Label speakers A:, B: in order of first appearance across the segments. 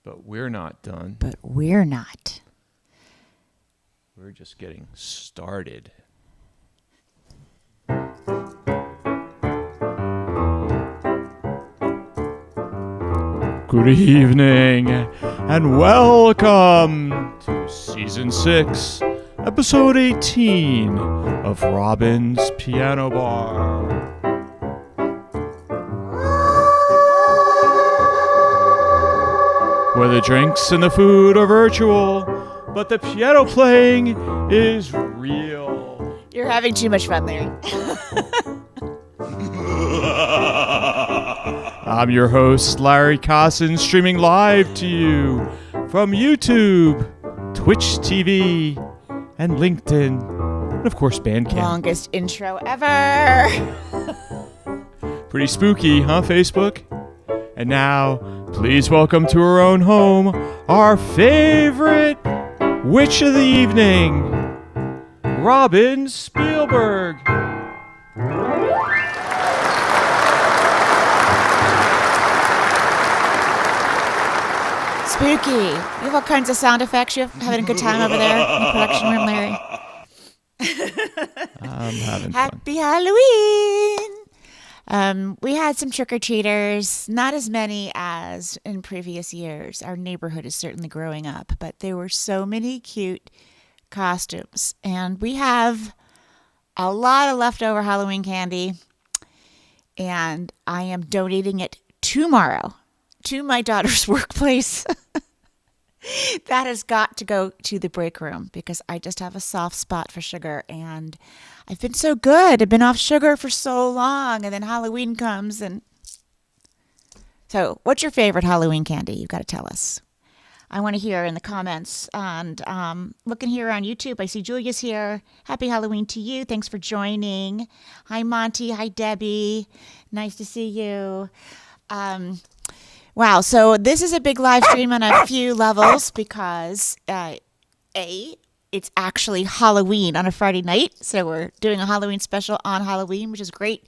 A: But we're not done.
B: But we're not.
A: We're just getting started. Good evening, and welcome to Season 6, Episode 18 of Robin's Piano Bar. Where the drinks and the food are virtual, but the piano playing is real.
B: You're having too much fun, Larry.
A: I'm your host, Larry Kosson, streaming live to you from YouTube, Twitch TV, and LinkedIn, and of course Bandcamp.
B: Longest intro ever.
A: Pretty spooky, huh, Facebook? And now, please welcome to her own home, our favorite witch of the evening, Robin Spielberg.
B: Spooky. You have all kinds of sound effects. You're having a good time over there in the production room, Larry.
A: I'm having fun.
B: Happy Halloween. We had some trick-or-treaters, not as many as in previous years. Our neighborhood is certainly growing up, but there were so many cute costumes. And we have a lot of leftover Halloween candy, and I am donating it tomorrow to my daughter's workplace. That has got to go to the break room because I just have a soft spot for sugar, and I've been so good. I've been off sugar for so long, and then Halloween comes. And so what's your favorite Halloween candy? You've got to tell us. I want to hear in the comments. And looking here on YouTube, I see Julia's here. Happy Halloween to you. Thanks for joining. Hi, Monty. Hi, Debbie. Nice to see you. Wow, so this is a big live stream on a few levels because, it's actually Halloween on a Friday night. So we're doing a Halloween special on Halloween, which is great.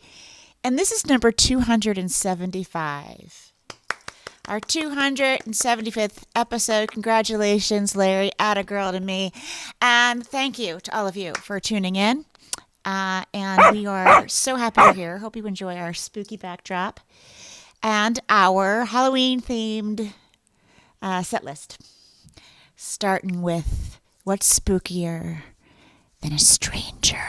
B: And this is number 275. Our 275th episode. Congratulations, Larry. Atta girl to me. And thank you to all of you for tuning in. And we are so happy you're here. Hope you enjoy our spooky backdrop and our Halloween-themed set list. Starting with what's spookier than a stranger?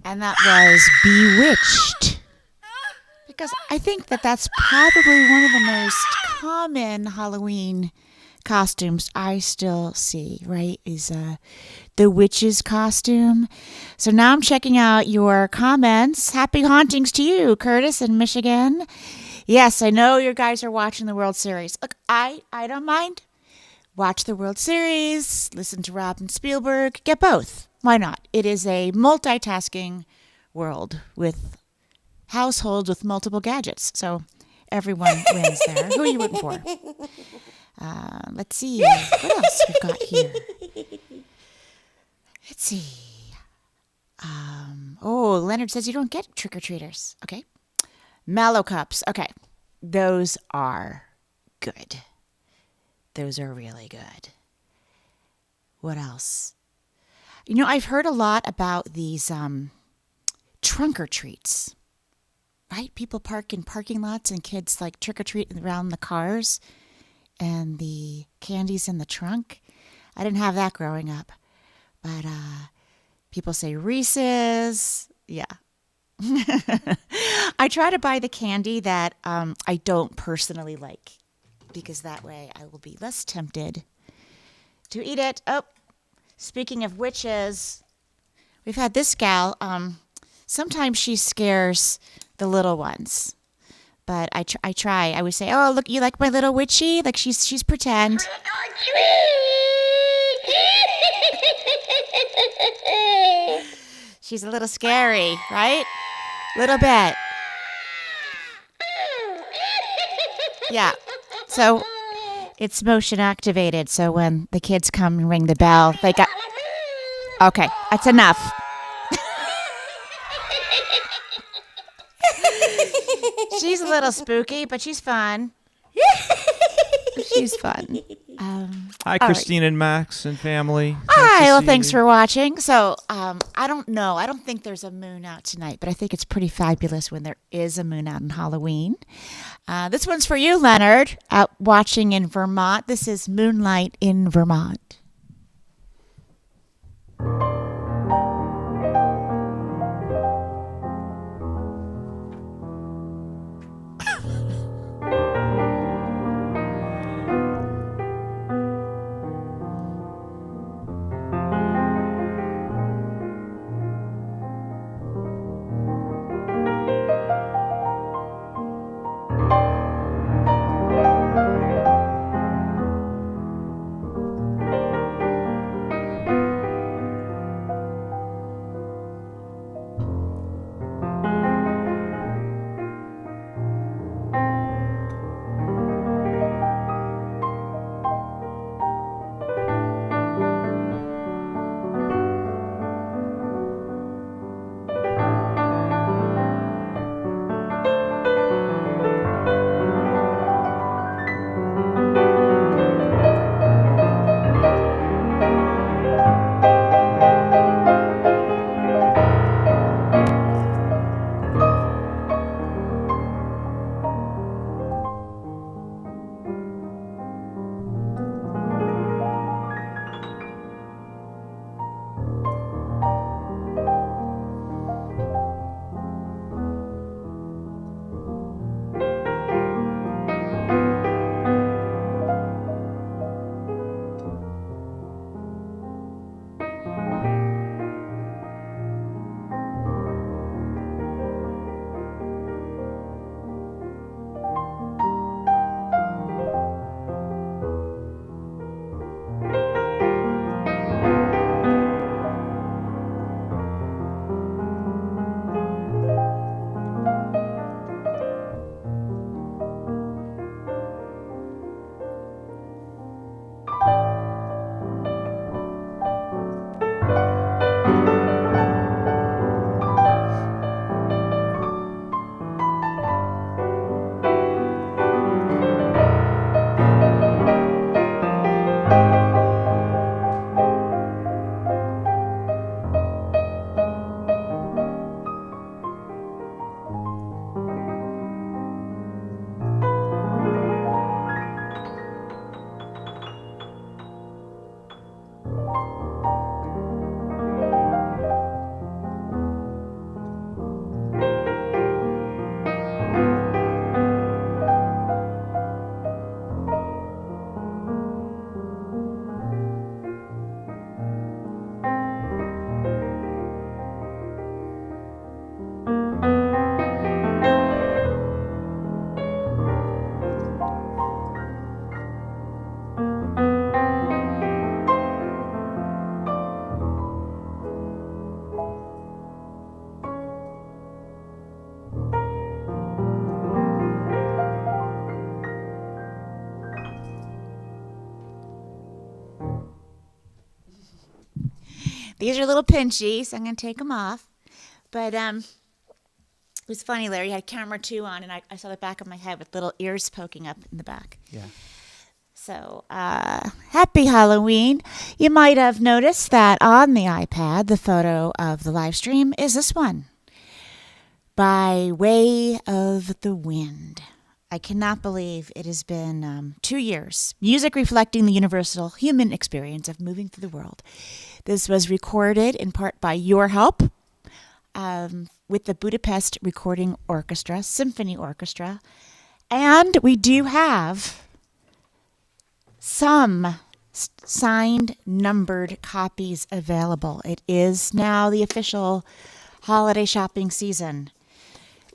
B: And that was Bewitched. Because I think that that's probably one of the most common Halloween costumes I still see, right? Is the witch's costume. So now I'm checking out your comments. Happy hauntings to you, Curtis in Michigan. Yes, I know you guys are watching the World Series. Look, I don't mind. Watch the World Series, listen to Rob and Spielberg, get both. Why not? It is a multitasking world with households with multiple gadgets. So everyone wins there. Who are you rooting for? Let's see. What else we've got here? Let's see. Leonard says you don't get trick-or-treaters. Okay. Mallow cups. Okay. Those are good. Those are really good. What else? You know, I've heard a lot about these trunk or treats, right? People park in parking lots and kids like trick or treat around the cars and the candies in the trunk. I didn't have that growing up, but people say Reese's. Yeah. I try to buy the candy that I don't personally like, because that way I will be less tempted to eat it. Oh, speaking of witches, we've had this gal. Sometimes she scares the little ones, but I try. I would say, "Oh, look, you like my little witchy?" Like she's pretend.
C: Trick or treat!
B: She's a little scary, right? Little bit. Yeah. So it's motion activated. So when the kids come and ring the bell, they got. Okay, that's enough. She's a little spooky, but she's fun. She's fun.
A: Hi, Christine and Max and family.
B: Hi, well, thanks for watching. So, I don't know. I don't think there's a moon out tonight, but I think it's pretty fabulous when there is a moon out on Halloween. This one's for you, Leonard, out watching in Vermont. This is Moonlight in Vermont. These are a little pinchy, so I'm going to take them off. But it was funny, Larry. You had camera 2 on, and I saw the back of my head with little ears poking up in the back.
A: Yeah.
B: So, happy Halloween. You might have noticed that on the iPad, the photo of the live stream is this one. By Way of the Wind. I cannot believe it has been 2 years. Music reflecting the universal human experience of moving through the world. This was recorded in part by your help with the Budapest Recording Orchestra, Symphony Orchestra. And we do have some signed, numbered copies available. It is now the official holiday shopping season.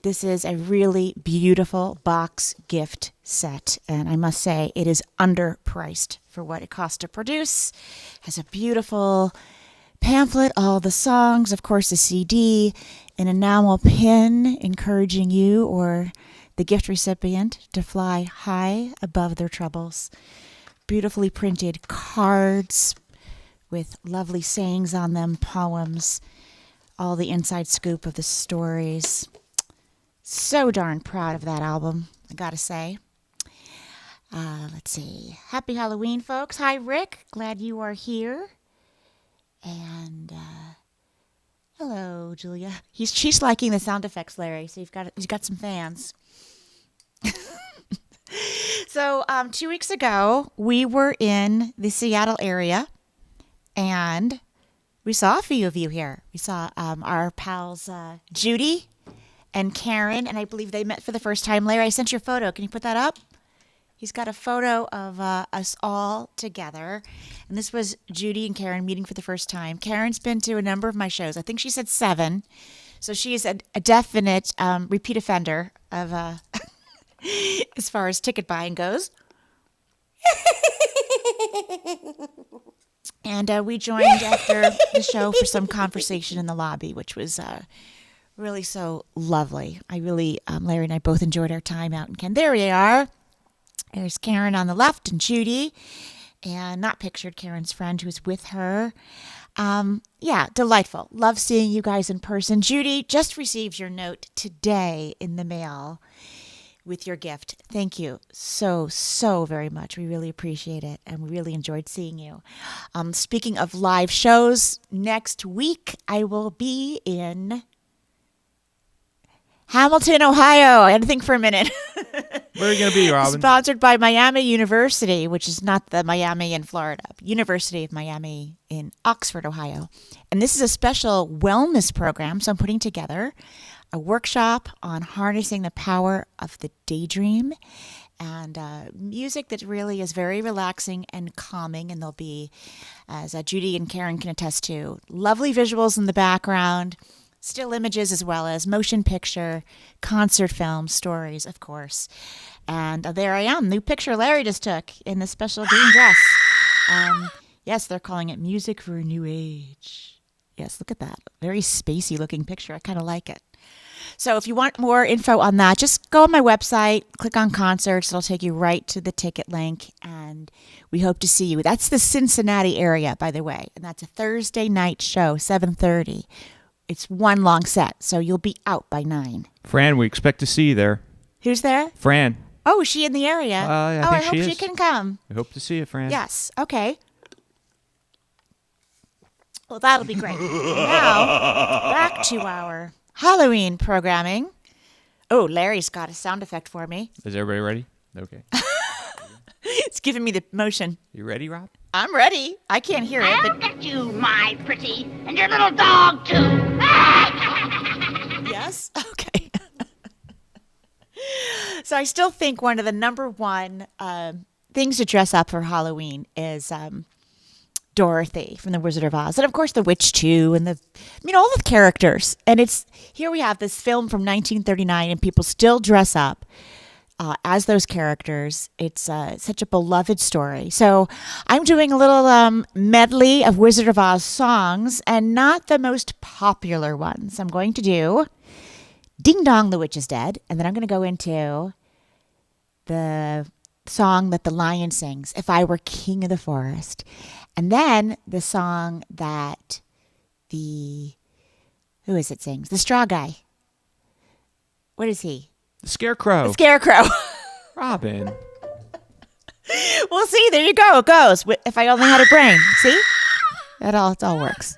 B: This is a really beautiful box gift set, and I must say it is underpriced for what it costs to produce. It has a beautiful pamphlet, all the songs, of course a CD, an enamel pin encouraging you or the gift recipient to fly high above their troubles. Beautifully printed cards with lovely sayings on them, poems, all the inside scoop of the stories. So darn proud of that album, I gotta say. Let's see. Happy Halloween, folks. Hi, Rick. Glad you are here. And hello, Julia. She's liking the sound effects, Larry. So he's got some fans. So 2 weeks ago, we were in the Seattle area, and we saw a few of you here. We saw our pals Judy and Karen, and I believe they met for the first time. Larry, I sent your photo. Can you put that up? He's got a photo of us all together. And this was Judy and Karen meeting for the first time. Karen's been to a number of my shows. I think she said 7. So she is a definite repeat offender of as far as ticket buying goes. And we joined after the show for some conversation in the lobby, which was really so lovely. I really, Larry and I both enjoyed our time out in Ken. There we are. There's Karen on the left and Judy, and not pictured Karen's friend who's with her. Yeah, delightful. Love seeing you guys in person. Judy just received your note today in the mail with your gift. Thank you so very much. We really appreciate it, and we really enjoyed seeing you. Speaking of live shows, next week I will be in Hamilton, Ohio. I had to think for a minute.
A: Where are you going to be, Robin?
B: Sponsored by Miami University, which is not the Miami in Florida. University of Miami in Oxford, Ohio. And this is a special wellness program, so I'm putting together a workshop on harnessing the power of the daydream and music that really is very relaxing and calming. And there'll be, as Judy and Karen can attest to, lovely visuals in the background, still images as well as motion picture, concert film, stories, of course. And there I am, new picture Larry just took in the special green dress. Yes, they're calling it Music for a New Age. Yes, look at that. Very spacey looking picture. I kind of like it. So if you want more info on that, just go on my website, click on concerts. It'll take you right to the ticket link, and we hope to see you. That's the Cincinnati area, by the way, and that's a Thursday night show, 7:30. It's one long set, so you'll be out by 9.
A: Fran, we expect to see you there.
B: Who's there?
A: Fran.
B: Oh, is she in the area?
A: I think
B: I hope
A: she
B: she
A: is.
B: can come.
A: We hope to see you, Fran.
B: Yes. Okay. Well, that'll be great. Now, back to our Halloween programming. Oh, Larry's got a sound effect for me.
A: Is everybody ready? Okay.
B: It's giving me the motion.
A: You ready, Rob?
B: I'm ready. I can't hear it,
C: I'll
B: but
C: get you, my pretty, and your little dog, too.
B: yes? Okay. So I still think one of the number one things to dress up for Halloween is Dorothy from The Wizard of Oz. And, of course, the witch, too, and all the characters. And here we have this film from 1939, and people still dress up as those characters. It's such a beloved story. So I'm doing a little medley of Wizard of Oz songs, and not the most popular ones. I'm going to do Ding Dong, the Witch is Dead, and then I'm going to go into the song that the lion sings, If I Were King of the Forest, and then the song that who is it sings? The straw guy. What is he?
A: The Scarecrow.
B: The Scarecrow.
A: Robin.
B: Well, see, there you go. It goes. If I only had a brain. See? It all works.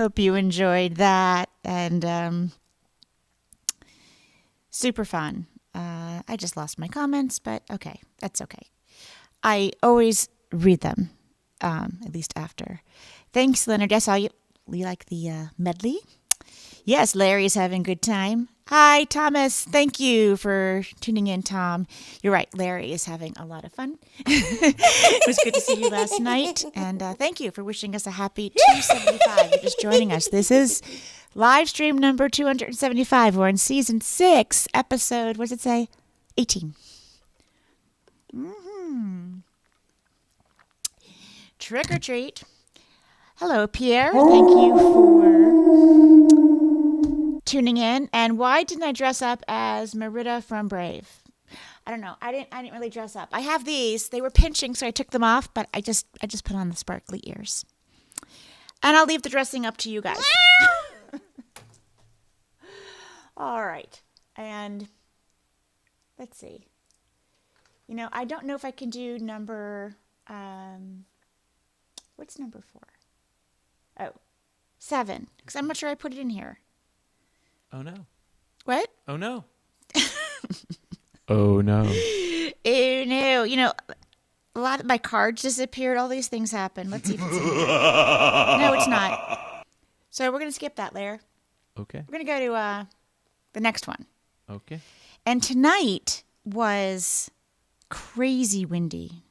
B: hope you enjoyed that. And super fun. I just lost my comments, but okay, that's okay. I always read them, at least after. Thanks, Leonard. Yes, you like the medley? Yes, Larry's having a good time. Hi, Thomas. Thank you for tuning in, Tom. You're right. Larry is having a lot of fun. It was good to see you last night. And thank you for wishing us a happy 275. You're just joining us. This is live stream number 275. We're in season 6, episode, what does it say? 18. Trick or treat. Hello, Pierre. Thank you for tuning in. And why didn't I dress up as Merida from Brave? I don't know. I didn't really dress up. I have these. They were pinching, so I took them off. But I just put on the sparkly ears. And I'll leave the dressing up to you guys. All right. And let's see. I don't know if I can do number. What's number 4? Oh, 7. Because I'm not sure I put it in here.
A: Oh, no.
B: What?
A: Oh, no. Oh, no.
B: Oh, no. A lot of my cards disappeared. All these things happen. Let's see if it's in here. No, it's not. So we're going to skip that, Lair.
A: Okay.
B: We're going to go to the next one.
A: Okay.
B: And tonight was crazy windy.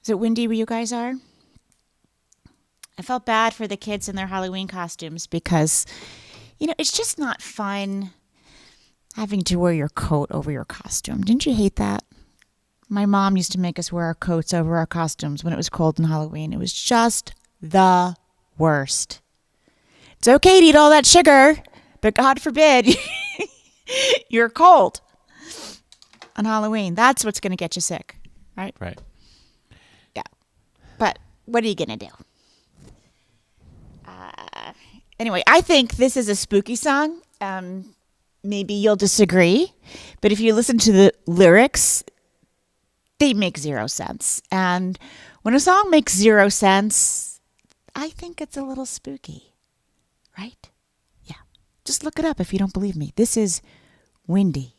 B: Is it windy where you guys are? I felt bad for the kids in their Halloween costumes because, it's just not fun having to wear your coat over your costume. Didn't you hate that? My mom used to make us wear our coats over our costumes when it was cold on Halloween. It was just the worst. It's okay to eat all that sugar, but God forbid you're cold on Halloween. That's what's going to get you sick, right?
A: Right.
B: Yeah. But what are you going to do? Anyway, I think this is a spooky song. Maybe you'll disagree, but if you listen to the lyrics, they make 0 sense. And when a song makes 0 sense, I think it's a little spooky, right? Yeah. Just look it up if you don't believe me. This is Windy.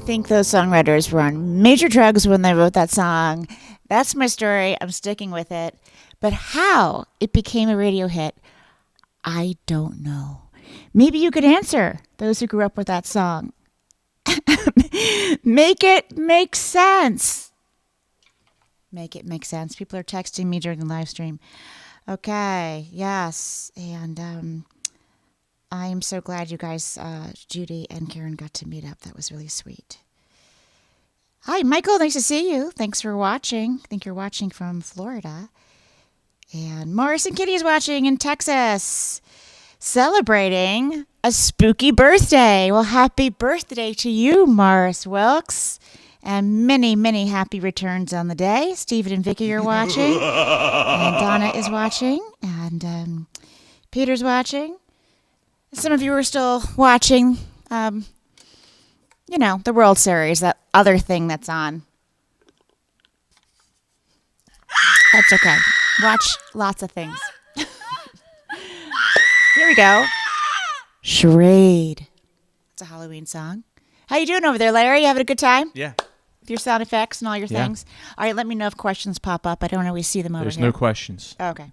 B: think those songwriters were on major drugs when they wrote that song. That's my story. I'm sticking with it. But how it became a radio hit, I don't know. Maybe you could answer, those who grew up with that song. Make it make sense. Make it make sense. People are texting me during the live stream. Okay, yes. And I am so glad you guys, Judy and Karen, got to meet up. That was really sweet. Hi, Michael. Nice to see you. Thanks for watching. I think you're watching from Florida. And Morris and Kitty is watching in Texas, celebrating a spooky birthday. Well, happy birthday to you, Morris Wilkes. And many, many happy returns on the day. Stephen and Vicky are watching. And Donna is watching. And Peter's watching. Some of you are still watching, the World Series, that other thing that's on. That's okay. Watch lots of things. Here we go. Charade. It's a Halloween song. How you doing over there, Larry? You having a good time?
A: Yeah.
B: With your sound effects and all your
A: Yeah.
B: things? All right, let me know if questions pop up. I don't always see them over
A: There's
B: here.
A: no questions.
B: Okay.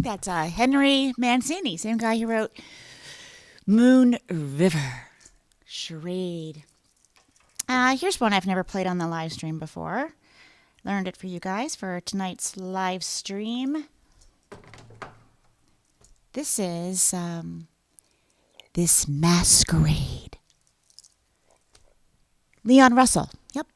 B: That's Henry Mancini, same guy who wrote Moon River, Charade. Here's one I've never played on the live stream before. Learned it for you guys for tonight's live stream. This is This Masquerade. Leon Russell. Yep.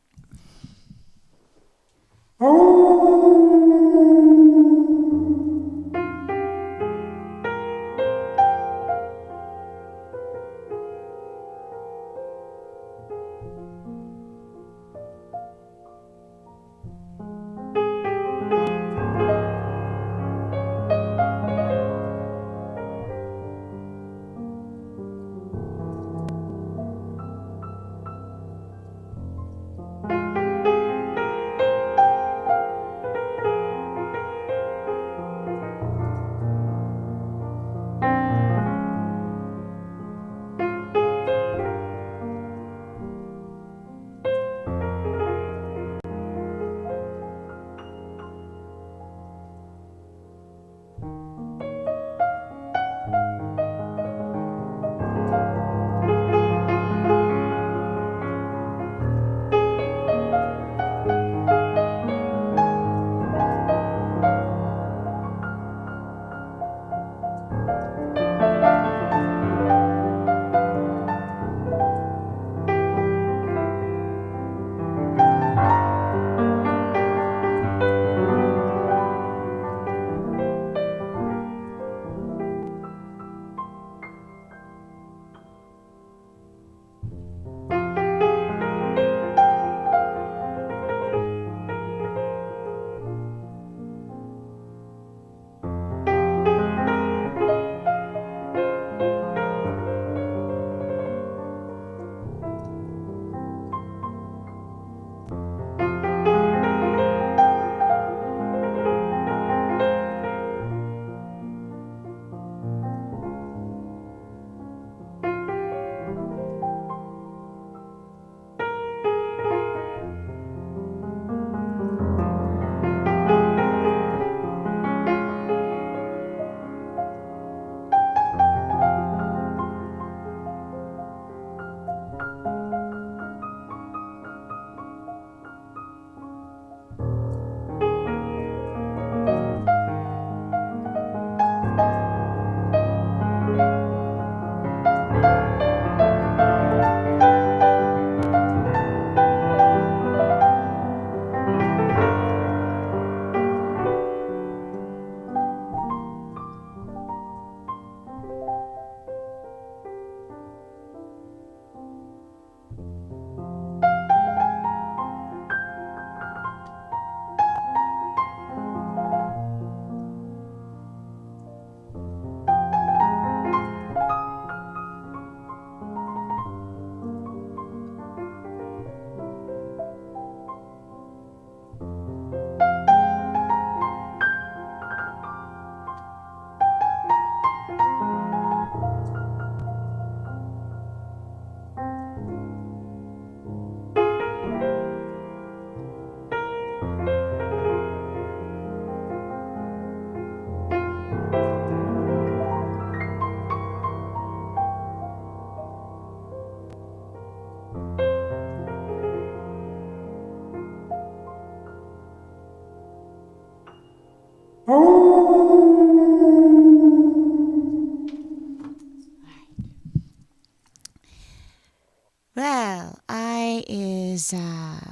B: Well,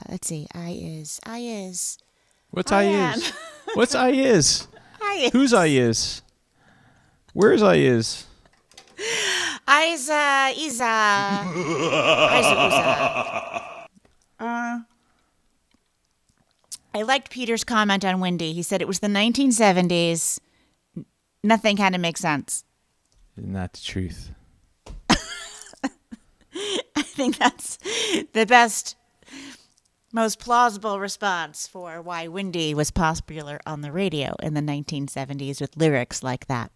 B: let's see,
A: What's
B: I
A: I
B: am.
A: is? What's I is?
B: I is.
A: Who's I is? Where's I is?
B: I liked Peter's comment on Windy. He said it was the 1970s. Nothing had to make sense.
A: Not the truth.
B: I think that's the best, most plausible response for why Windy was popular on the radio in the 1970s with lyrics like that.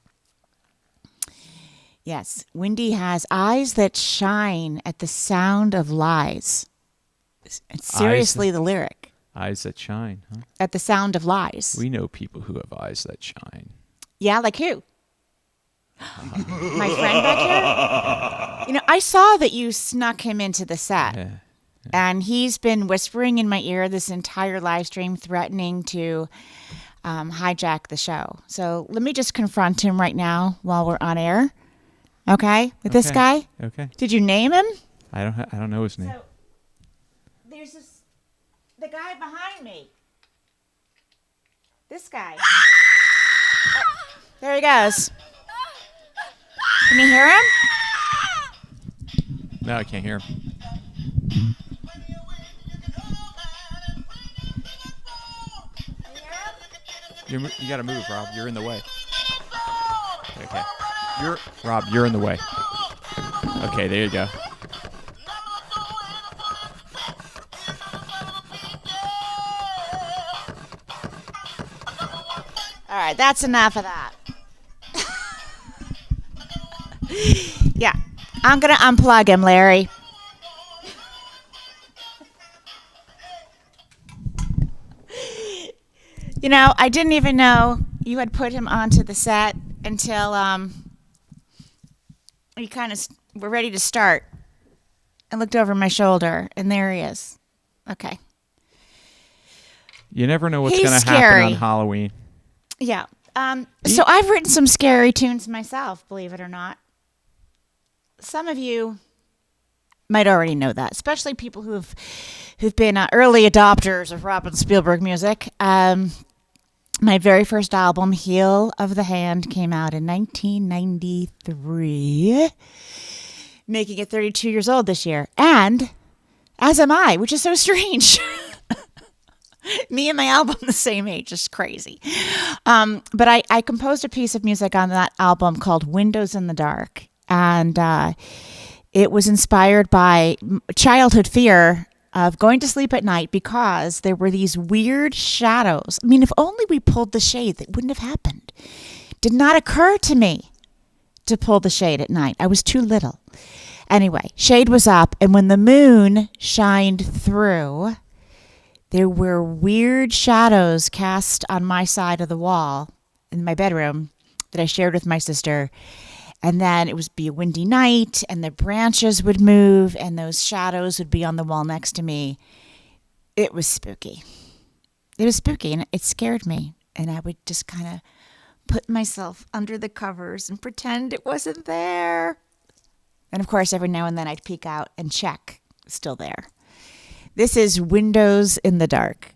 B: Yes, Windy has eyes that shine at the sound of lies. It's seriously the lyric.
A: Eyes that shine, huh?
B: At the sound of lies.
A: We know people who have eyes that shine.
B: Yeah, like who? My friend back here? I saw that you snuck him into the set.
A: Yeah.
B: And he's been whispering in my ear this entire live stream, threatening to hijack the show. So let me just confront him right now while we're on air. Okay? With this guy?
A: Okay.
B: Did you name him?
A: I don't know his name.
B: So there's the guy behind me. This guy. There he goes. Can you hear him?
A: No, I can't hear him. You got to move, Rob. You're in the way. Okay. Rob, you're in the way. Okay, there you go.
B: All right, that's enough of that. Yeah, I'm going to unplug him, Larry. You know, I didn't even know you had put him onto the set until we kind of were ready to start. I looked over my shoulder, and there he is. Okay.
A: You never know what's
B: He's
A: going to
B: scary.
A: happen on Halloween.
B: Yeah. So I've written some scary tunes myself, believe it or not. Some of you might already know that, especially people who've been early adopters of Robin Spielberg music. My very first album, Heel of the Hand, came out in 1993, making it 32 years old this year. And as am I, which is so strange. Me and my album the same age, just crazy. But I composed a piece of music on that album called Windows in the Dark. And it was inspired by childhood fear of going to sleep at night because there were these weird shadows. I mean, if only we pulled the shade, that wouldn't have happened. Did not occur to me to pull the shade at night. I was too little. Anyway, shade was up, and when the moon shined through, there were weird shadows cast on my side of the wall in my bedroom that I shared with my sister. And then it would be a windy night, and the branches would move, and those shadows would be on the wall next to me. It was spooky. It was spooky, and it scared me. And I would just kind of put myself under the covers and pretend it wasn't there. And of course, every now and then I'd peek out and check. Still there. This is Windows in the Dark.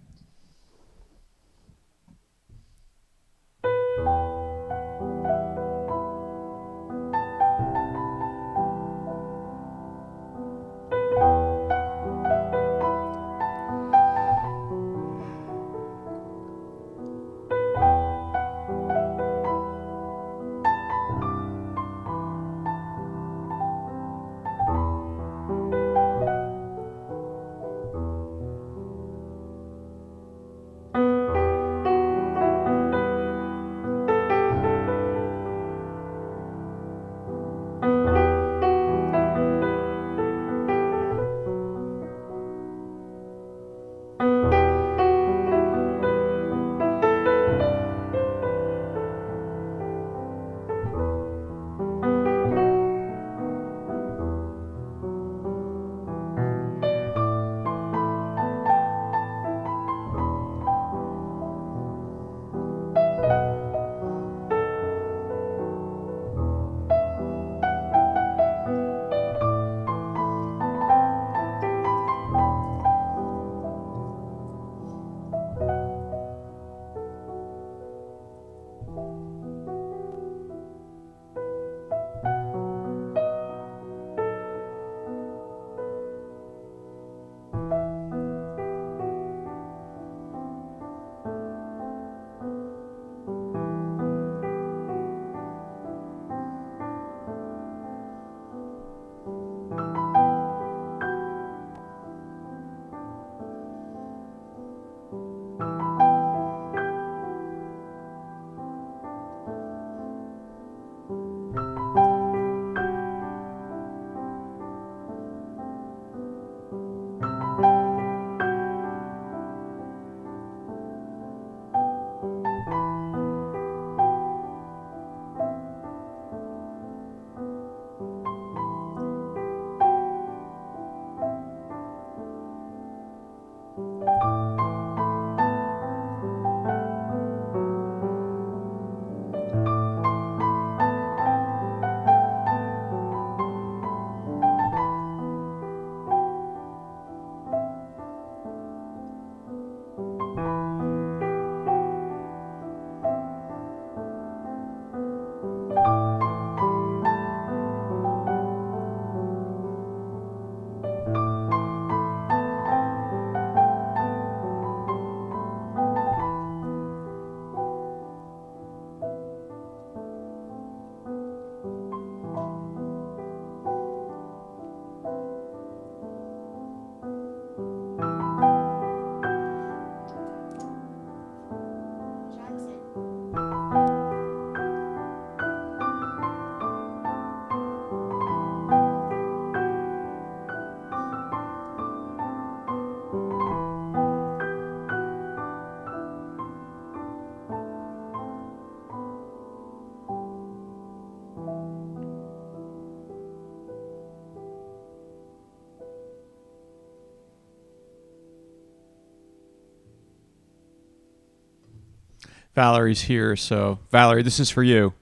A: Valerie's here, so Valerie, this is for you.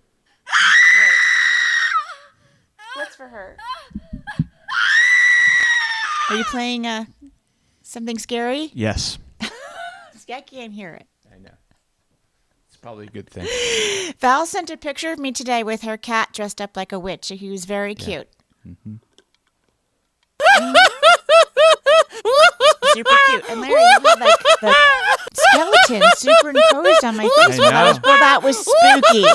B: What's for her? Are you playing something scary?
A: Yes.
B: See, I can't hear it.
A: I know. It's probably a good thing.
B: Val sent a picture of me today with her cat dressed up like a witch. He was very cute.
A: Mm-hmm.
B: Super cute. And Larry, you had like the skeleton superimposed on my face.
A: I know.
B: That was spooky.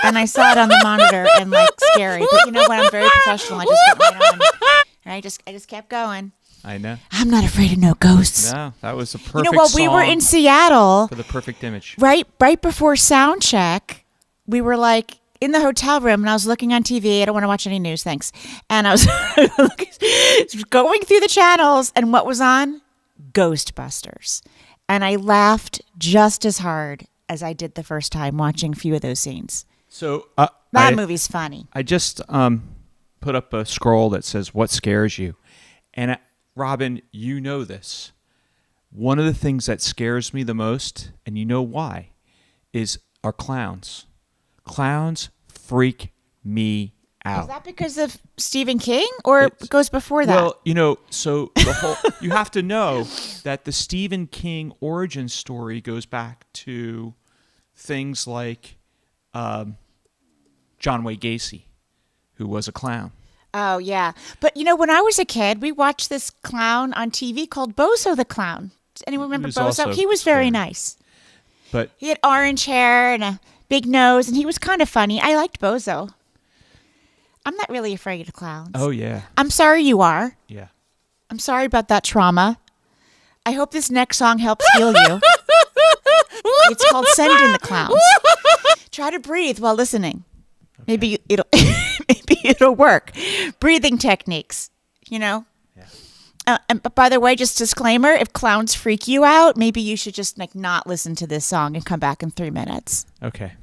B: And I saw it on the monitor and like scary. But you know what? I'm very professional. I just went right on. And I just kept going.
A: I know.
B: I'm not afraid of no ghosts.
A: No, that was a perfect
B: While we were
A: song
B: in Seattle,
A: for the perfect image.
B: right before sound check, we were like in the hotel room and I was looking on TV. I don't want to watch any news, thanks. And I was going through the channels and what was on? Ghostbusters. And I laughed just as hard as I did the first time watching a few of those scenes.
A: So
B: That movie's funny.
A: I just put up a scroll that says, "What scares you?" And Robin, you know this. One of the things that scares me the most, and you know why, are clowns. Clowns freak me out.
B: Is that because of Stephen King or it goes before that?
A: Well, so the whole you have to know that the Stephen King origin story goes back to things like John Wayne Gacy, who was a clown.
B: Oh, yeah. But, when I was a kid, we watched this clown on TV called Bozo the Clown. Does anyone remember Bozo? He was very nice.
A: But
B: he had orange hair and a big nose, and he was kind of funny. I liked Bozo. I'm not really afraid of clowns.
A: Oh, yeah.
B: I'm sorry you are.
A: Yeah.
B: I'm sorry about that trauma. I hope this next song helps heal you. It's called Send in the Clowns. Try to breathe while listening. Okay. Maybe it'll work. Breathing techniques, Yeah. But by the way, just disclaimer, if clowns freak you out, maybe you should just not listen to this song and come back in 3 minutes.
A: Okay.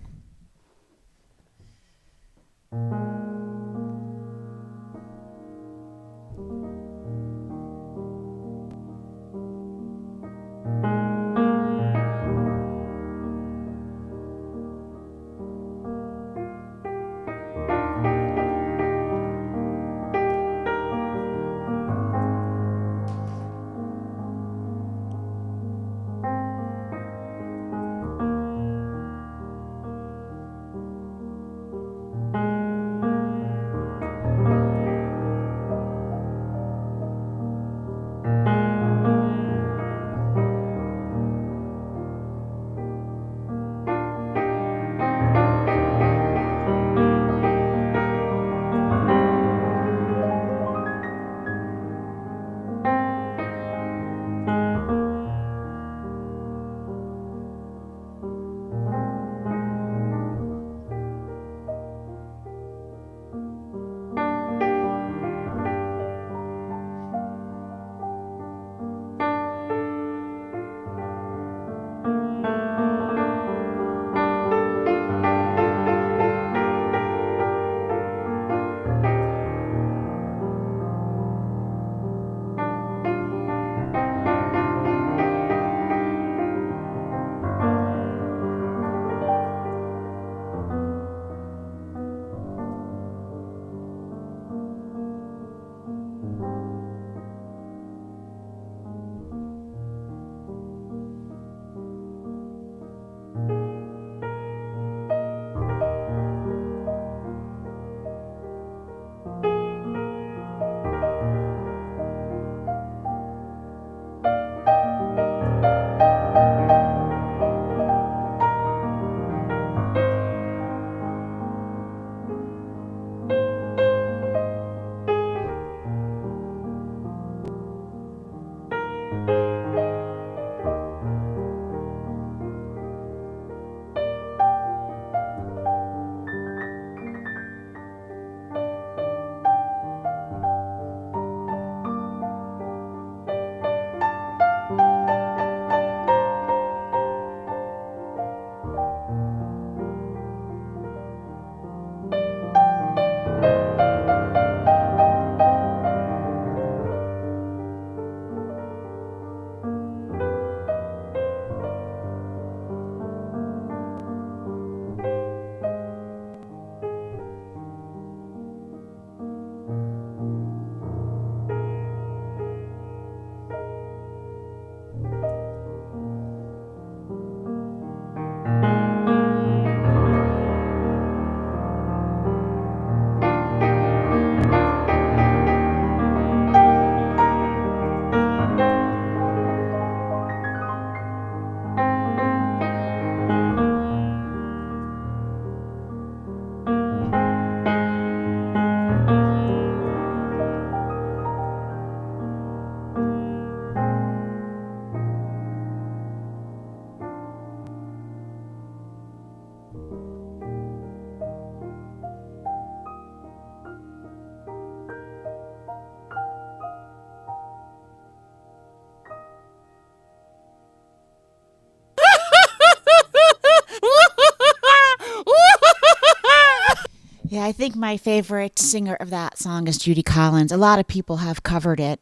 B: Yeah, I think my favorite singer of that song is Judy Collins. A lot of people have covered it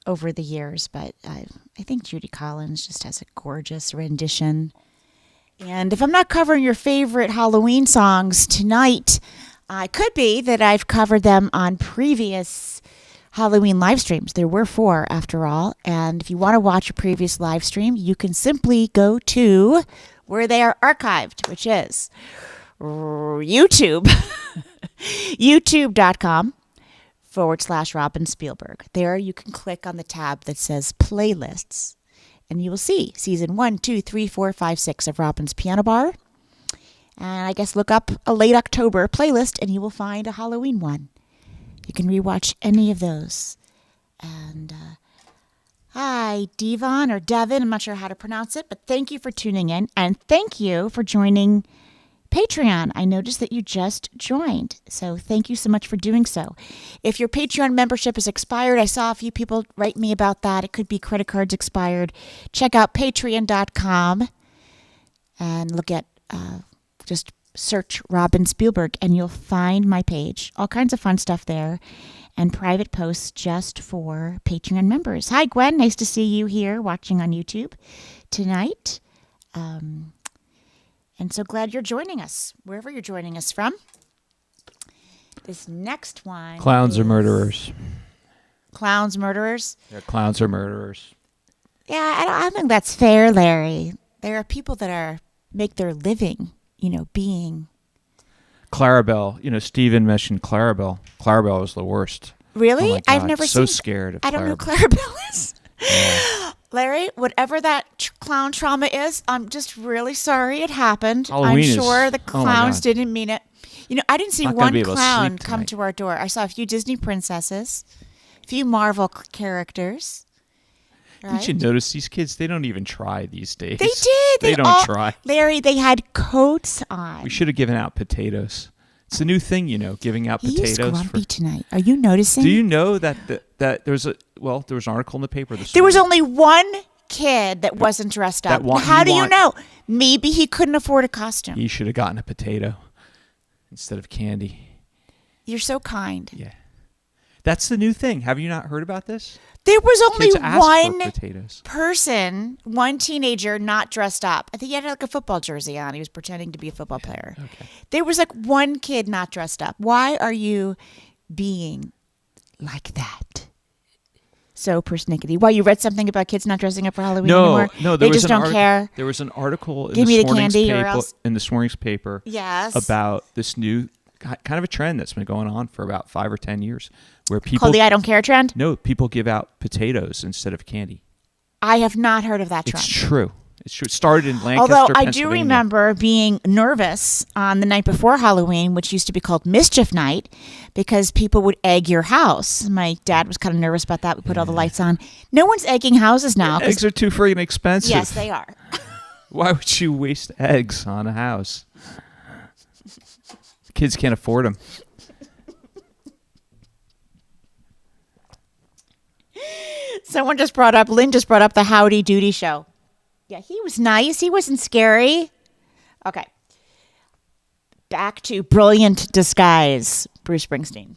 B: over the years, but I think Judy Collins just has a gorgeous rendition. And if I'm not covering your favorite Halloween songs tonight, it could be that I've covered them on previous Halloween live streams. There were 4 after all. And if you want to watch a previous live stream, you can simply go to where they are archived, which is YouTube, youtube.com/Robin Spielberg. There you can click on the tab that says playlists, and you will see season 1, 2, 3, 4, 5, 6 of Robin's Piano Bar. And I guess look up a late October playlist and you will find a Halloween one. You can rewatch any of those. And hi, Devon or Devin, I'm not sure how to pronounce it, but thank you for tuning in. And thank you for joining Patreon. I noticed that you just joined, so thank you so much for doing so. If your Patreon membership is expired, I saw a few people write me about that. It could be credit cards expired. Check out patreon.com and look at, just search Robin Spielberg and you'll find my page. All kinds of fun stuff there and private posts just for Patreon members. Hi, Gwen. Nice to see you here watching on YouTube tonight. And so glad you're joining us, wherever you're joining us from. This next one.
A: Clowns are murderers.
B: Clowns murderers?
A: Yeah, clowns are murderers.
B: Yeah, I don't think that's fair, Larry. There are people that make their living, being.
A: Clarabelle, Steven mentioned Clarabelle. Clarabelle was the worst.
B: Really?
A: Oh my God,
B: I've never
A: so
B: seen.
A: scared of
B: I don't know who
A: Clarabelle.
B: Clarabelle is.
A: Yeah.
B: Larry, whatever that clown trauma is, I'm just really sorry it happened.
A: Halloween
B: I'm sure the
A: oh my
B: clowns
A: God.
B: didn't mean it. I didn't see
A: Not gonna
B: one
A: be able to
B: clown
A: sleep
B: come
A: tonight.
B: to our door. I saw a few Disney princesses, a few Marvel characters. Right?
A: Did you notice these kids? They don't even try these days.
B: They did.
A: They don't
B: all,
A: try.
B: Larry, they had coats on.
A: We should have given out potatoes. It's a new thing, giving out
B: He
A: potatoes.
B: is grumpy tonight. Are you noticing?
A: Do you know that there was an article in the paper this
B: There was
A: morning.
B: only one kid that wasn't dressed up. How do you know? Maybe he couldn't afford a costume.
A: He should have gotten a potato instead of candy.
B: You're so kind.
A: Yeah. That's the new thing. Have you not heard about this?
B: There was only
A: Kids ask
B: one
A: for potatoes.
B: person, one teenager not dressed up. I think he had like a football jersey on. He was pretending to be a football player.
A: Okay.
B: There was like one kid not dressed up. Why are you being like that? So persnickety. Why, you read something about kids not dressing up for Halloween anymore?
A: No,
B: they just don't care.
A: There was an article
B: Give me the
A: morning's
B: candy or
A: paper,
B: else.
A: in this morning's paper
B: Yes.
A: about this new kind of a trend that's been going on for about 5 or 10 years where people
B: Called the I don't care trend?
A: No, people give out potatoes instead of candy.
B: I have not heard of that trend.
A: It's true. It's true. It started in Lancaster,
B: Although I do
A: Pennsylvania.
B: remember being nervous on the night before Halloween, which used to be called Mischief Night, because people would egg your house. My dad was kind of nervous about that. We put all the lights on. No one's egging houses now. 'Cause-
A: Eggs are too freaking expensive.
B: yes, they are.
A: Why would you waste eggs on a house? Kids can't afford them.
B: Lynn just brought up the Howdy Doody show. Yeah, he was nice. He wasn't scary. Okay. Back to Brilliant Disguise, Bruce Springsteen.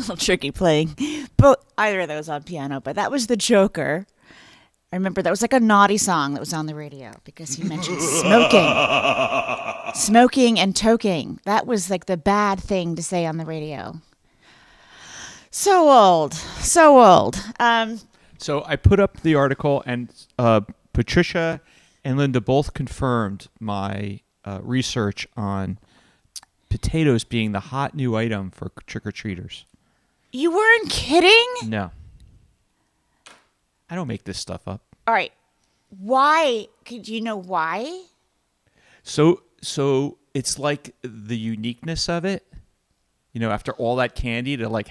B: little tricky playing either of those on piano, but that was the Joker. I remember that was like a naughty song that was on the radio because he mentioned smoking and toking. That was like the bad thing to say on the radio. So old.
A: So I put up the article, and Patricia and Linda both confirmed my research on potatoes being the hot new item for trick-or-treaters.
B: You weren't kidding?
A: No. I don't make this stuff up.
B: All right. Why? Do you know why?
A: So it's like the uniqueness of it. You know, after all that candy to like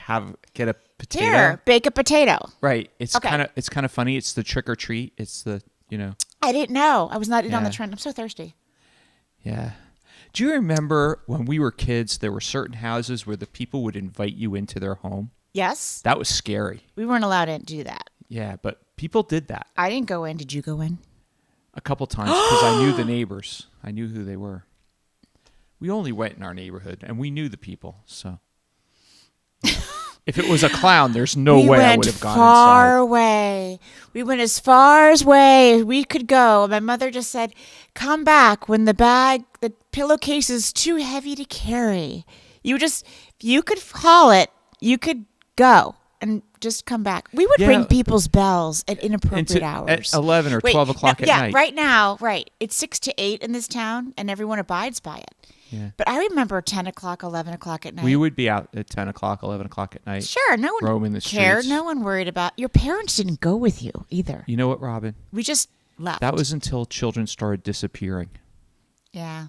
A: get a potato.
B: Here, bake a potato.
A: Right. It's
B: Okay.
A: kind of funny. It's the trick or treat. It's the, you know.
B: I didn't know. I was not in on the
A: Yeah.
B: trend. I'm so thirsty.
A: Yeah. Do you remember when we were kids, there were certain houses where the people would invite you into their home?
B: Yes.
A: That was scary.
B: We weren't allowed to do that.
A: Yeah, but people did that
B: I didn't go in. Did you go in?
A: a couple times because I knew the neighbors. I knew who they were. We only went in our neighborhood, and we knew the people. So, if it was a clown, there's no way I would have gone
B: far
A: inside.
B: away. We went as far away as we could go. My mother just said, "Come back when the pillowcase is too heavy to carry. If you could haul it, you could go and just come back." We would
A: Yeah.
B: ring people's bells at inappropriate hours.
A: At 11 or 12 o'clock at night.
B: Yeah, right now, it's 6 to 8 in this town, and everyone abides by it.
A: Yeah.
B: But I remember 10 o'clock, 11 o'clock at night.
A: We would be out at 10 o'clock, 11 o'clock at night.
B: Sure, no one
A: roaming the
B: cared.
A: streets.
B: No one worried about. Your parents didn't go with you either.
A: You know what, Robin?
B: We just left.
A: That was until children started disappearing.
B: Yeah.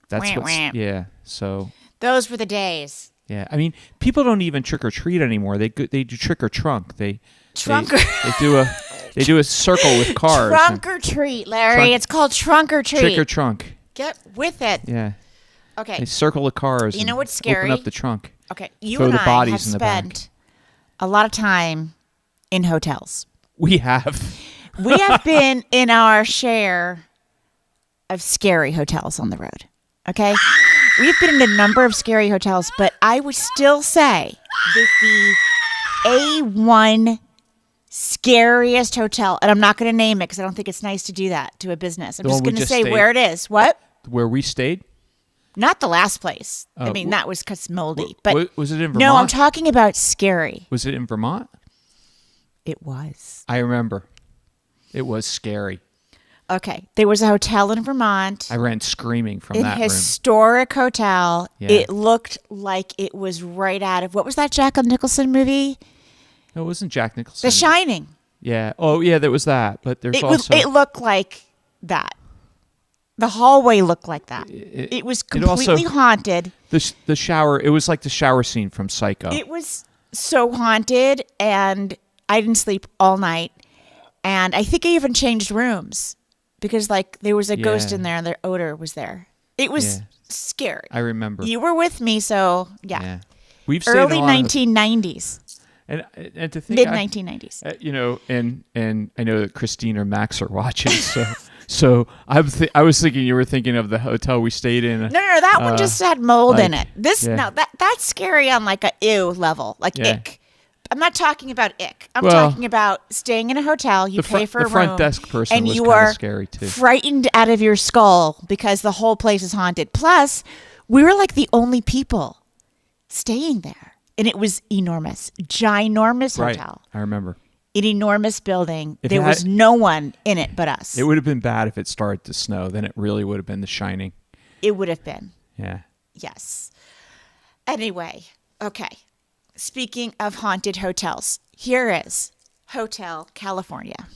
A: That's
B: Wah,
A: what's,
B: wah.
A: yeah. So,
B: Those were the days.
A: yeah. I mean, people don't even trick or treat anymore. They do trick or trunk. They do a circle with cars.
B: Trunk or treat, Larry.
A: Trunk-
B: It's called trunk or treat.
A: Trick or trunk.
B: Get with it.
A: Yeah.
B: Okay.
A: They circle the cars.
B: You know
A: and
B: what's scary?
A: Open up the trunk.
B: Okay. You
A: Throw
B: and
A: the
B: I
A: bodies
B: have
A: in the back.
B: spent a lot of time in hotels.
A: We have.
B: We have been in our share of scary hotels on the road. Okay? We've been in a number of scary hotels, but I would still say that the A1 scariest hotel, and I'm not going to name it because I don't think it's nice to do that to a business. I'm
A: The
B: just
A: one we
B: going to
A: just
B: say
A: stayed?
B: where it is. What?
A: Where we stayed?
B: Not the last place. I
A: Oh,
B: mean, that was 'cause moldy.
A: Wa-
B: But
A: was it in
B: no, I'm
A: Vermont?
B: talking about scary.
A: Was it in Vermont?
B: It was.
A: I remember. It was scary.
B: Okay. There was a hotel in Vermont.
A: I ran screaming from
B: A
A: that room.
B: historic hotel.
A: Yeah.
B: It looked like it was right out of, what was that Jack Nicholson movie?
A: No, it wasn't Jack Nicholson.
B: The Shining.
A: Yeah. Oh, yeah, there was that. But there's
B: It
A: also...
B: it looked like that. The hallway looked like that. It was
A: it also-
B: completely haunted.
A: the shower. It was like the shower scene from Psycho.
B: It was so haunted, and I didn't sleep all night. And I think I even changed rooms because, like, there was a ghost
A: Yeah.
B: in there, and the odor was there. It was
A: Yeah.
B: scary.
A: I remember.
B: You were with me, so yeah.
A: We've stayed in
B: Early
A: a lot of-
B: 1990s,
A: and to think
B: mid 1990s.
A: you know, and I know that Christine or Max are watching, so I was thinking you were thinking of the hotel we stayed in.
B: No, that one just had mold in
A: like,
B: it. This
A: yeah.
B: no, that's scary on like a ew level, like
A: Yeah.
B: ick. I'm not talking about ick. I'm
A: Well,
B: talking about staying in a hotel. You pay for a
A: the front
B: room,
A: desk person
B: and
A: was
B: you
A: kinda
B: are
A: scary, too.
B: frightened out of your skull because the whole place is haunted. Plus, we were like the only people staying there, and it was enormous, ginormous
A: Right.
B: hotel,
A: I remember.
B: an enormous building.
A: If
B: There
A: it
B: was
A: had-
B: no one in it but us.
A: It would have been bad if it started to snow. Then it really would have been The Shining.
B: It would have been.
A: Yeah.
B: Yes. Anyway, okay. Speaking of haunted hotels, here is Hotel California.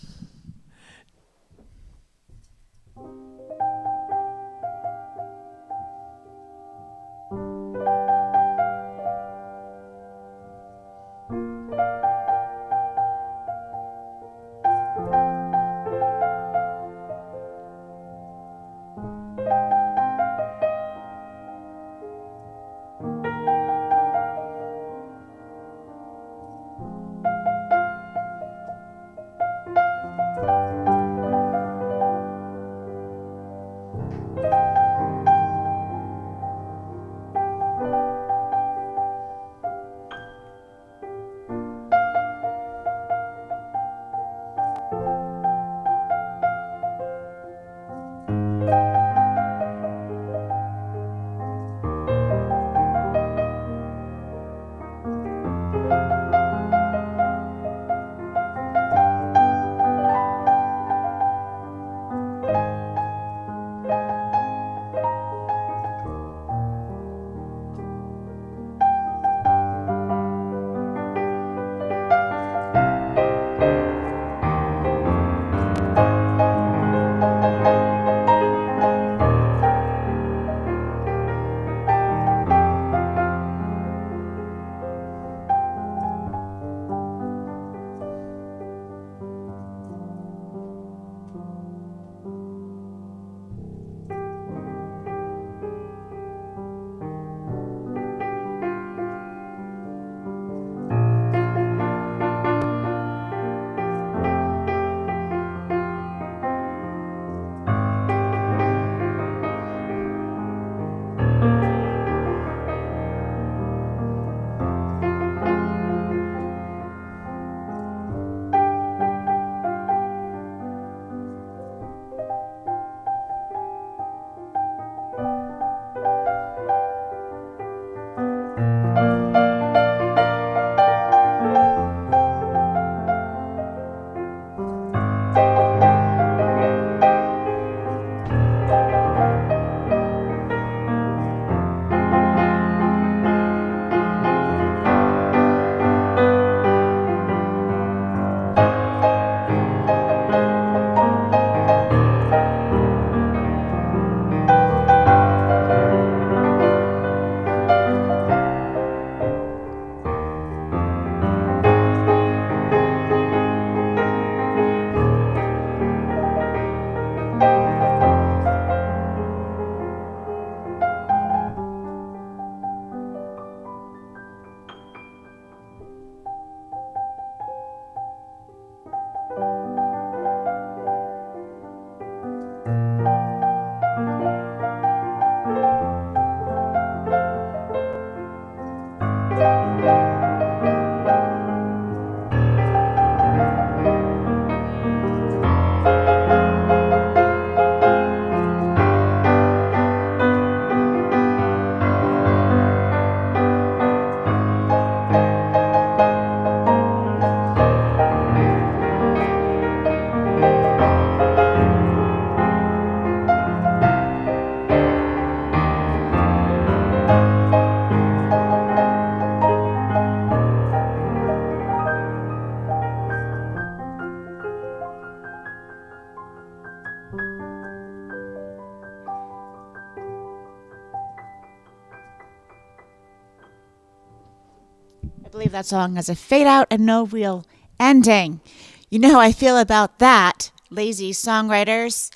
B: believe that song has a fade out and no real ending. You know how I feel about that, lazy songwriters.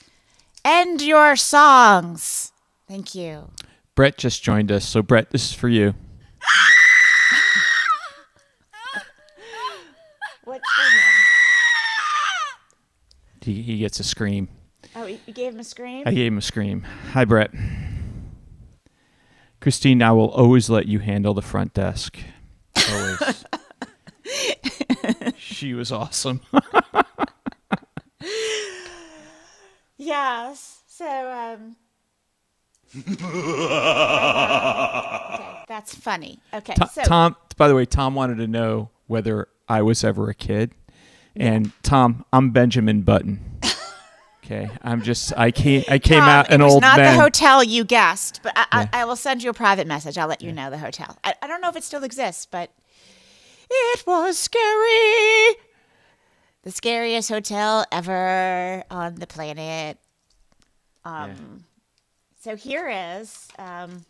B: End your songs. Thank you.
A: Brett just joined us. So, Brett, this is for you.
B: What's for him?
A: He gets a scream.
B: Oh, you gave him a scream?
A: I gave him a scream. Hi, Brett. Christine, I will always let you handle the front desk. Always. She was awesome.
B: Yes. So, okay, that's funny. Okay. So
A: Tom, by the way, Tom wanted to know whether I was ever a kid. And Tom, I'm Benjamin Button. Okay, I came
B: Tom,
A: out an
B: it was
A: old
B: not
A: man.
B: the hotel you guessed, but
A: Yeah.
B: I will send you a private message. I'll let you know the hotel. I don't know if it still exists, but it was scary. The scariest hotel ever on the planet. So here is, I'm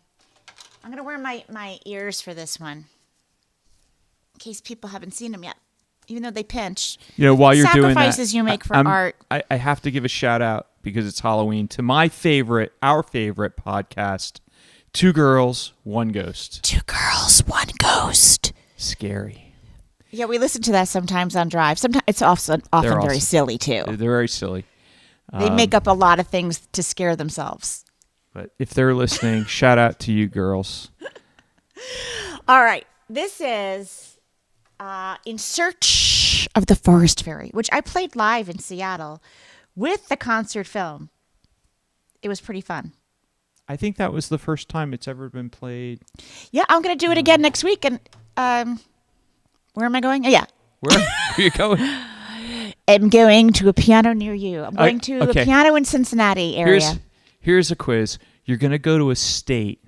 B: going to wear my ears for this one in case people haven't seen them yet, even though they pinch.
A: You know, while you're doing that,
B: Sacrifices you make for art.
A: I have to give a shout out because it's Halloween to our favorite podcast, Two Girls, One Ghost.
B: 2 girls, 1 ghost.
A: Scary.
B: Yeah, we listen to that sometimes on drive. Sometimes it's often
A: They're
B: very
A: awesome.
B: silly too.
A: They're very silly.
B: They make up a lot of things to scare themselves.
A: But if they're listening, shout out to you girls.
B: All right, this is In Search of the Forest Fairy, which I played live in Seattle with the concert film. It was pretty fun.
A: I think that was the first time it's ever been played.
B: Yeah, I'm going to do it again next week. And where am I going? Oh, yeah.
A: Where are you going?
B: I'm going to a piano near you. I'm going to
A: okay.
B: a piano in Cincinnati area.
A: Here's a quiz. You're going to go to a state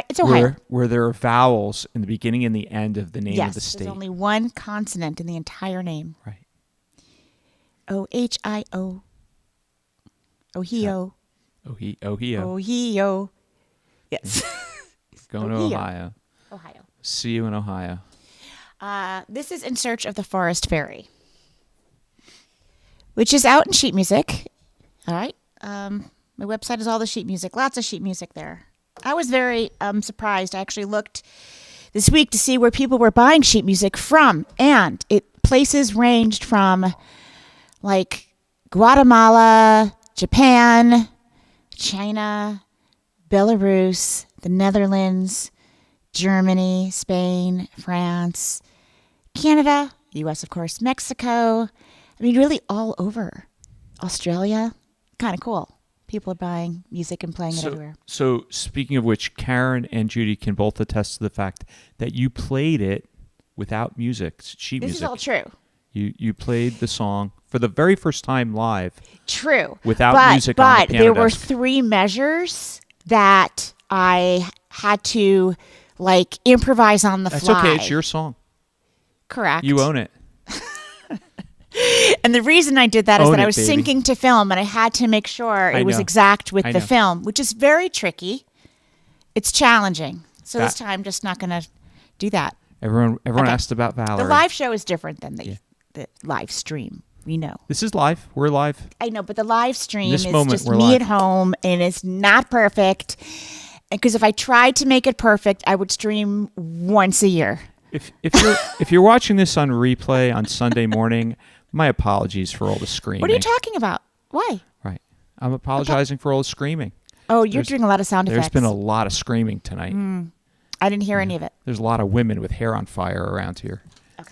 B: It's Ohio.
A: where there are vowels in the beginning and the end of the name of the
B: Yes,
A: state.
B: there's only one consonant in the entire name.
A: Right.
B: Ohio. Ohio.
A: Ohio.
B: Ohio. Yes.
A: Going to
B: Ohio.
A: Ohio.
B: Ohio.
A: See you in Ohio.
B: This is In Search of the Forest Fairy, which is out in sheet music. All right. My website is all the sheet music. Lots of sheet music there. I was very surprised. I actually looked this week to see where people were buying sheet music from, and places ranged from like Guatemala, Japan, China, Belarus, the Netherlands, Germany, Spain, France, Canada, U.S., of course, Mexico. I mean, really all over. Australia. Kind of cool. People are buying music and playing it everywhere.
A: So speaking of which, Karen and Judy can both attest to the fact that you played it without music, sheet
B: This
A: music.
B: is all true.
A: You played the song for the very first time live.
B: True.
A: Without music on the
B: But
A: piano
B: there were
A: desk.
B: 3 measures that I had to like improvise on the
A: That's
B: fly.
A: okay. It's your song.
B: Correct.
A: You own it.
B: And the reason I did that is
A: Own
B: that I
A: it,
B: was
A: baby.
B: syncing to film, and I had to make sure
A: I
B: it was
A: know.
B: exact with
A: I
B: the
A: know.
B: film, which is very tricky. It's challenging. So this
A: That-
B: time, I'm just not going to do that.
A: Everyone
B: Okay.
A: asked about Valerie.
B: The live show is different than the live stream. We know.
A: This is live. We're live.
B: I know, but the live stream
A: This
B: is
A: moment,
B: just
A: we're
B: me
A: live.
B: at home, and it's not perfect. Because if I tried to make it perfect, I would stream once a year.
A: If you're watching this on replay on Sunday morning, my apologies for all the screaming.
B: What are you talking about? Why?
A: Right. I'm apologizing for all the screaming.
B: Oh, you're doing a lot of sound
A: There's
B: effects.
A: been a lot of screaming tonight.
B: I didn't hear any of it.
A: There's a lot of women with hair on fire around here.
B: Okay.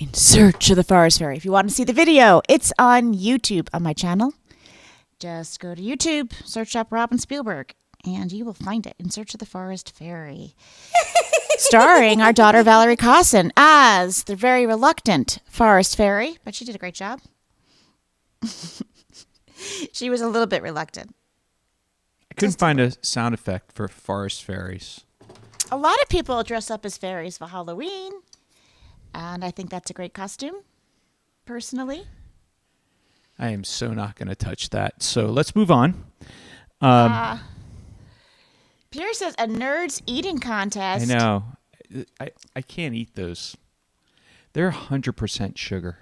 B: In Search of the Forest Fairy. If you want to see the video, it's on YouTube on my channel. Just go to YouTube, search up Robin Spielberg, and you will find it. In Search of the Forest Fairy. Starring our daughter Valerie Kosson as the very reluctant forest fairy, but she did a great job. She was a little bit reluctant.
A: I couldn't find a sound effect for forest fairies.
B: A lot of people dress up as fairies for Halloween, and I think that's a great costume, personally.
A: I am so not going to touch that. So let's move on.
B: Pierre says a nerd's eating contest.
A: I know. I can't eat those. They're 100% sugar.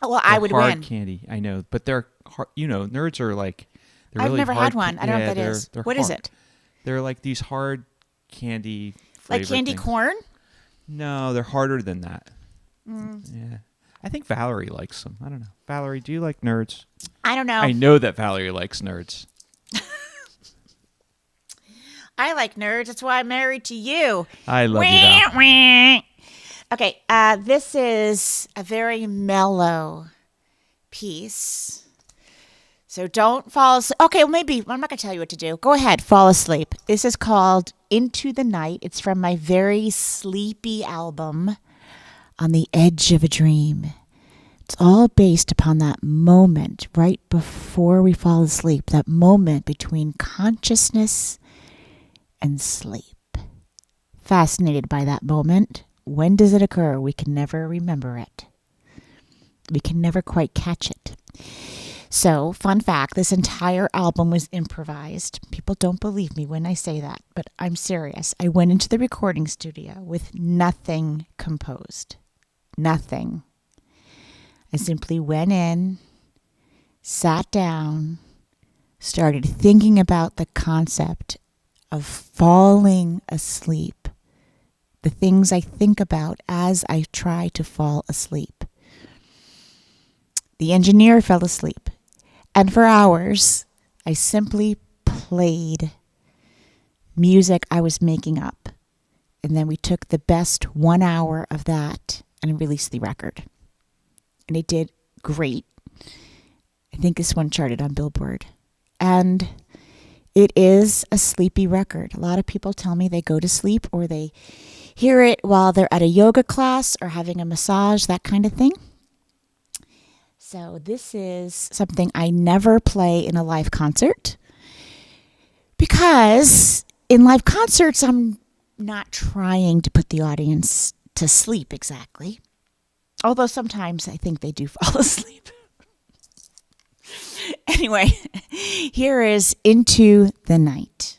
B: Well,
A: They're
B: I would
A: hard
B: win.
A: candy. I know, but they're hard, nerds are like. They're
B: I've
A: really
B: never
A: hard
B: had one. I don't know what that is. What is it?
A: They're like these hard candy.
B: Like candy
A: things.
B: corn?
A: No, they're harder than that. Yeah, I think Valerie likes them. I don't know. Valerie, do you like nerds?
B: I don't know.
A: I know that Valerie likes nerds.
B: I like nerds. That's why I'm married to you.
A: I love you, Val.
B: Okay, this is a very mellow piece. So don't fall asleep. Okay, well, maybe I'm not going to tell you what to do. Go ahead, fall asleep. This is called Into the Night. It's from my very sleepy album, On the Edge of a Dream. It's all based upon that moment right before we fall asleep, that moment between consciousness and sleep. Fascinated by that moment. When does it occur? We can never remember it. We can never quite catch it. So, fun fact, this entire album was improvised. People don't believe me when I say that, but I'm serious. I went into the recording studio with nothing composed. Nothing. I simply went in, sat down, started thinking about the concept of falling asleep. The things I think about as I try to fall asleep. The engineer fell asleep. And for hours, I simply played music I was making up. And then we took the best 1 hour of that and released the record. And it did great. I think this one charted on Billboard. And it is a sleepy record. A lot of people tell me they go to sleep or they hear it while they're at a yoga class or having a massage, that kind of thing. So this is something I never play in a live concert because in live concerts, I'm not trying to put the audience to sleep exactly. Although sometimes I think they do fall asleep. Anyway, here is Into the Night.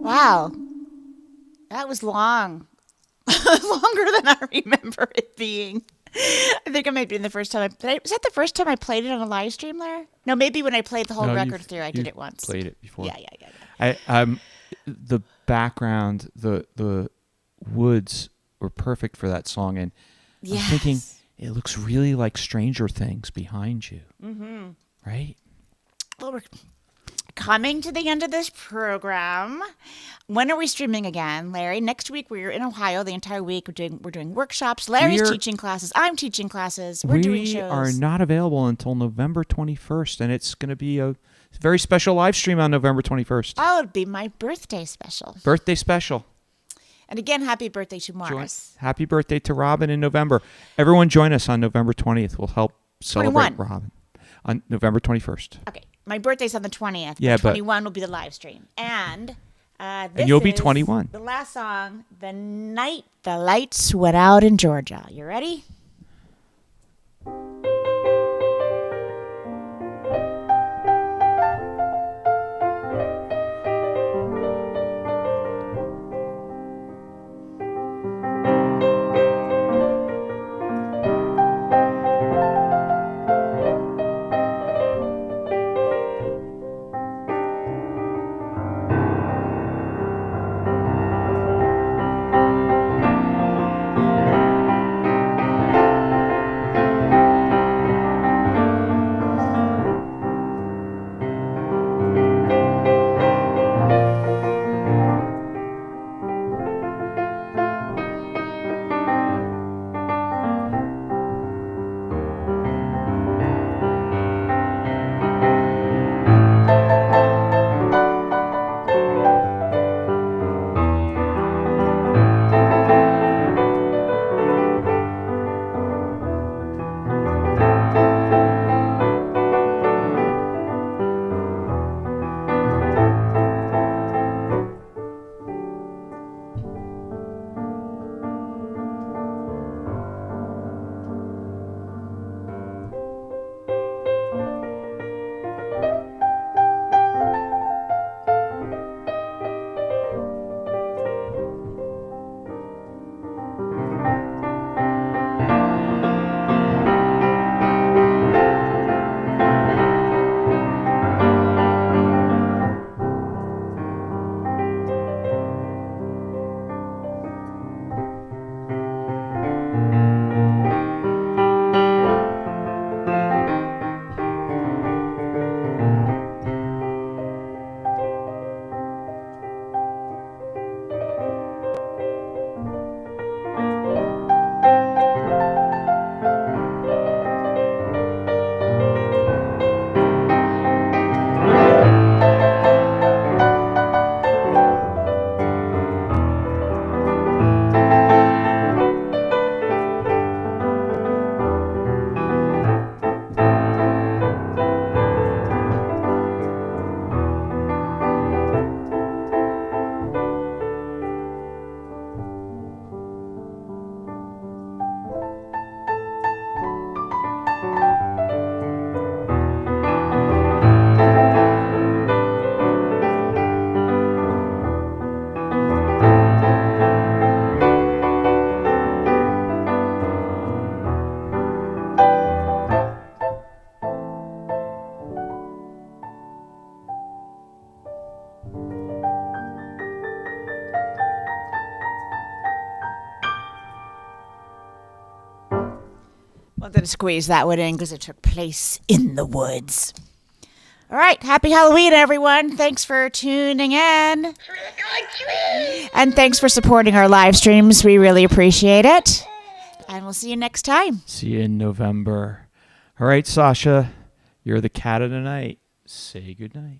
B: Wow. That was long. Longer than I remember it being. I think it might be the first time was that the first time I played it on a live stream, Larry? No, maybe when I played the whole
A: No,
B: record through, I did
A: you've
B: it once.
A: Played it before.
B: Yeah.
A: The background, the woods were perfect for that song, and I'm thinking it looks really like Stranger Things behind you. Mm-hmm. Right?
B: Well, we're coming to the end of this program. When are we streaming again, Larry? Next week we're in Ohio the entire week. We're doing workshops. Larry's teaching classes. I'm teaching classes. We're doing shows.
A: We are not available until November 21st, and it's going to be a very special live stream on November 21st.
B: Oh, it'd be my birthday special.
A: Birthday special.
B: And again, happy birthday to Morris.
A: Happy birthday to Robin in November. Everyone join us on November 20th. We'll help celebrate
B: 21.
A: Robin on November 21st.
B: Okay. My birthday's on the 20th.
A: Yeah,
B: 21 will be the live stream. And
A: and you'll be 21.
B: The last song, The Night the Lights Went Out in Georgia. You ready? Wanted to squeeze that one in because it took place in the woods. All right. Happy Halloween, everyone. Thanks for tuning in.
C: Trick or treat!
B: And thanks for supporting our live streams. We really appreciate it. And we'll see you next time.
A: See you in November. All right, Sasha, you're the cat of the night. Say goodnight.